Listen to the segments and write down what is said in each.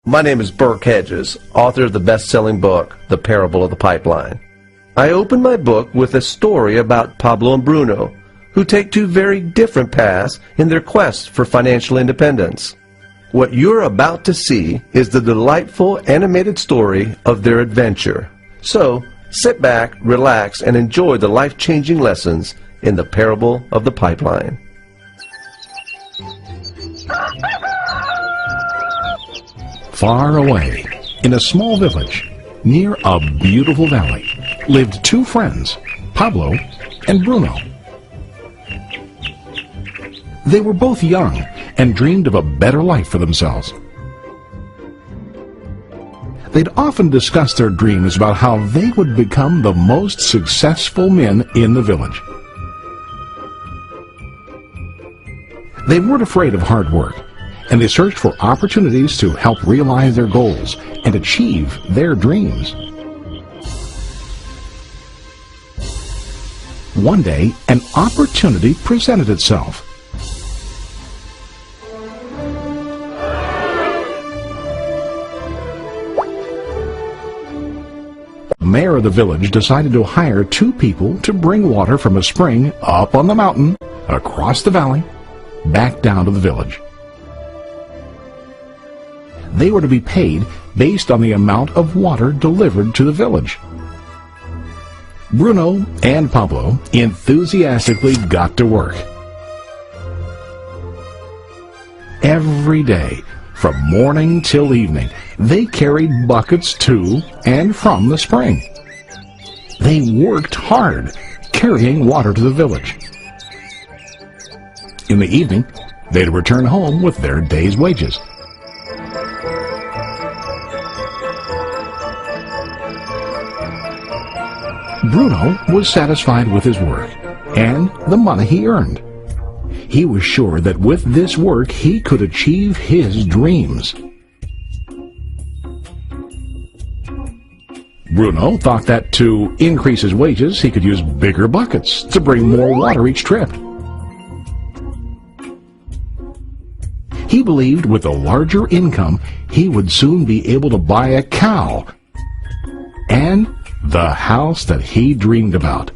My name is Burke Hedges, author of the best-selling book, The Parable of the Pipeline. I open my book with a story about Pablo and Bruno, who take two very different paths in their quest for financial independence. What you're about to see is the delightful animated story of their adventure. So, sit back, relax, and enjoy the life-changing lessons in The Parable of the Pipeline. Far away, in a small village, near a beautiful valley, lived two friends, Pablo and Bruno. They were both young and dreamed of a better life for themselves. They'd often discussed their dreams about how they would become the most successful men in the village. They weren't afraid of hard work, and they searched for opportunities to help realize their goals and achieve their dreams. One day, an opportunity presented itself. The mayor of the village decided to hire two people to bring water from a spring up on the mountain, across the valley, back down to the village. They were to be paid based on the amount of water delivered to the village. Bruno and Pablo enthusiastically got to work. Every day, from morning till evening, they carried buckets to and from the spring. They worked hard, carrying water to the village. In the evening, they'd return home with their day's wages. Bruno was satisfied with his work and the money he earned. He was sure that with this work he could achieve his dreams. Bruno thought that to increase his wages he could use bigger buckets to bring more water each trip. He believed with a larger income he would soon be able to buy a cow and the house that he dreamed about.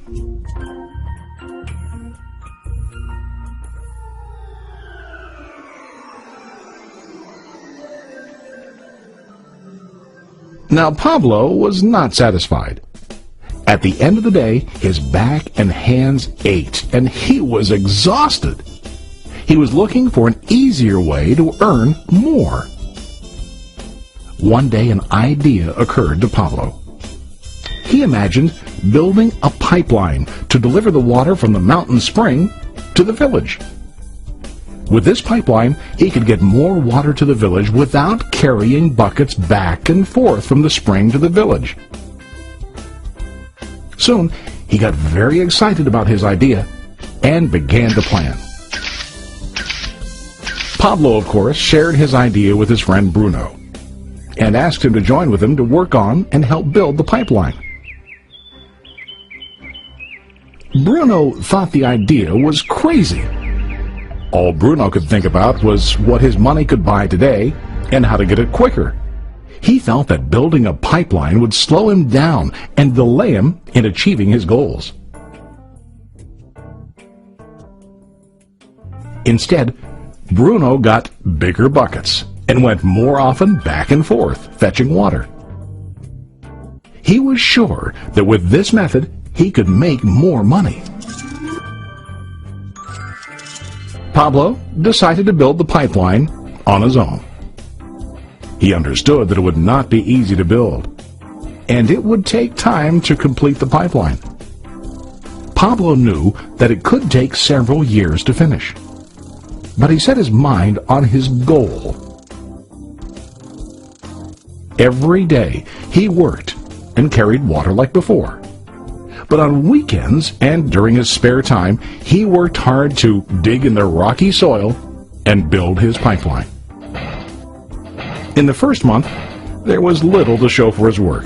Now Pablo was not satisfied. At the end of the day, his back and hands ached, and he was exhausted. He was looking for an easier way to earn more. One day an idea occurred to Pablo. He imagined building a pipeline to deliver the water from the mountain spring to the village. With this pipeline, he could get more water to the village without carrying buckets back and forth from the spring to the village. Soon, he got very excited about his idea and began to plan. Pablo, of course, shared his idea with his friend Bruno and asked him to join with him to work on and help build the pipeline. Bruno thought the idea was crazy. All Bruno could think about was what his money could buy today and how to get it quicker. He felt that building a pipeline would slow him down and delay him in achieving his goals. Instead, Bruno got bigger buckets and went more often back and forth, fetching water. He was sure that with this method, he could make more money. Pablo decided to build the pipeline on his own. He understood that it would not be easy to build, and it would take time to complete the pipeline. Pablo knew that it could take several years to finish, but he set his mind on his goal. Every day he worked and carried water like before. But on weekends and during his spare time, he worked hard to dig in the rocky soil and build his pipeline. In the first month, there was little to show for his work.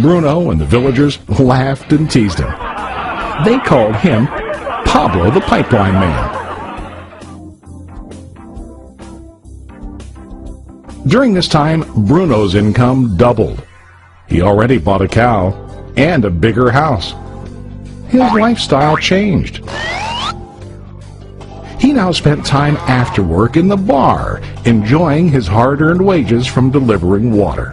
Bruno and the villagers laughed and teased him. They called him Pablo the Pipeline Man. During this time, Bruno's income doubled. He already bought a cow and a bigger house. His lifestyle changed. He now spent time after work in the bar, enjoying his hard-earned wages from delivering water.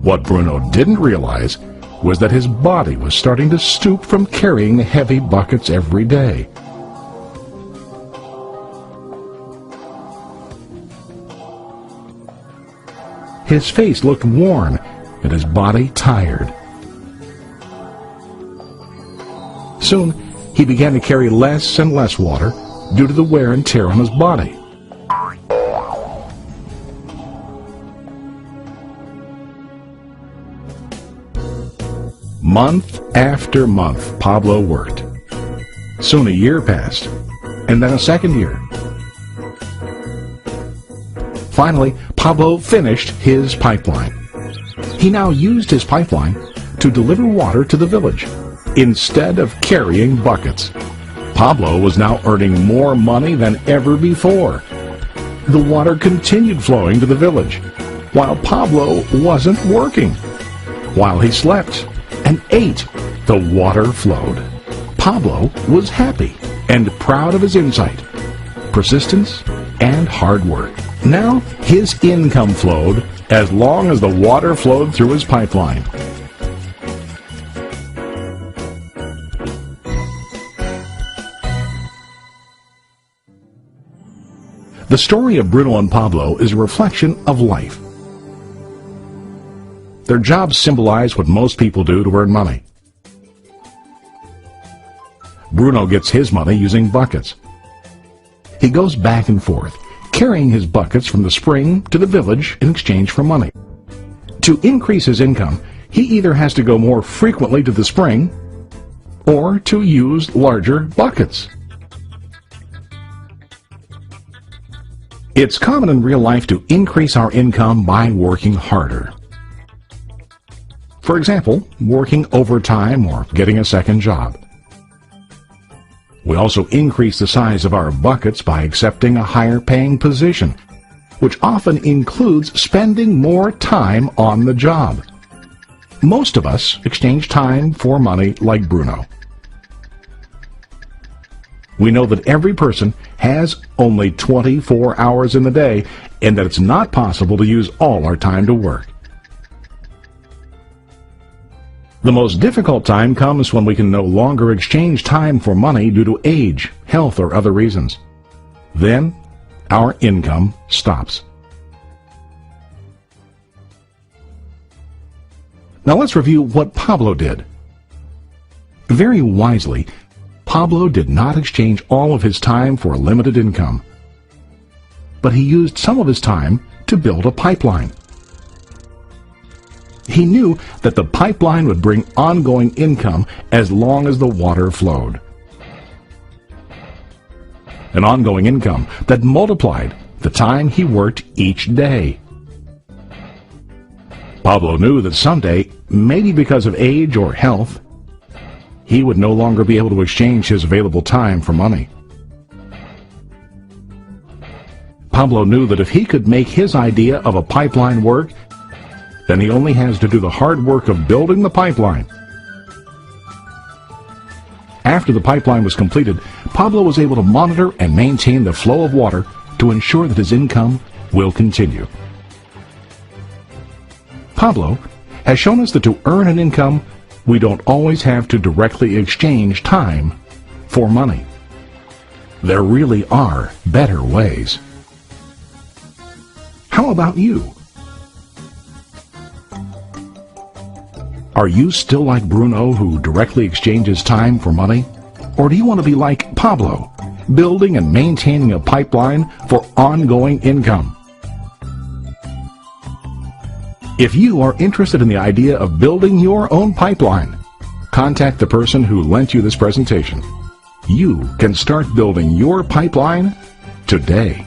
What Bruno didn't realize was that his body was starting to stoop from carrying heavy buckets every day. His face looked worn and his body tired. Soon, he began to carry less and less water due to the wear and tear on his body. Month after month, Pablo worked. Soon a year passed, and then a second year. Finally, Pablo finished his pipeline. He now used his pipeline to deliver water to the village instead of carrying buckets. Pablo was now earning more money than ever before. The water continued flowing to the village, while Pablo wasn't working. While he slept and ate, the water flowed. Pablo was happy and proud of his insight, persistence, and hard work. Now his income flowed as long as the water flowed through his pipeline. The story of Bruno and Pablo is a reflection of life. Their jobs symbolize what most people do to earn money. Bruno gets his money using buckets. He goes back and forth, carrying his buckets from the spring to the village in exchange for money. To increase his income, he either has to go more frequently to the spring or to use larger buckets. It's common in real life to increase our income by working harder. For example, working overtime or getting a second job. We also increase the size of our buckets by accepting a higher paying position, which often includes spending more time on the job. Most of us exchange time for money like Bruno. We know that every person has only 24 hours in the day and that it's not possible to use all our time to work. The most difficult time comes when we can no longer exchange time for money due to age, health, or other reasons. Then, our income stops. Now let's review what Pablo did. Very wisely, Pablo did not exchange all of his time for a limited income, but he used some of his time to build a pipeline. He knew that the pipeline would bring ongoing income as long as the water flowed. An ongoing income that multiplied the time he worked each day. Pablo knew that someday, maybe because of age or health, he would no longer be able to exchange his available time for money. Pablo knew that if he could make his idea of a pipeline work, then he only has to do the hard work of building the pipeline. After the pipeline was completed, Pablo was able to monitor and maintain the flow of water to ensure that his income will continue. Pablo has shown us that to earn an income, we don't always have to directly exchange time for money. There really are better ways. How about you? Are you still like Bruno, who directly exchanges time for money? Or do you want to be like Pablo, building and maintaining a pipeline for ongoing income? If you are interested in the idea of building your own pipeline, contact the person who lent you this presentation. You can start building your pipeline today.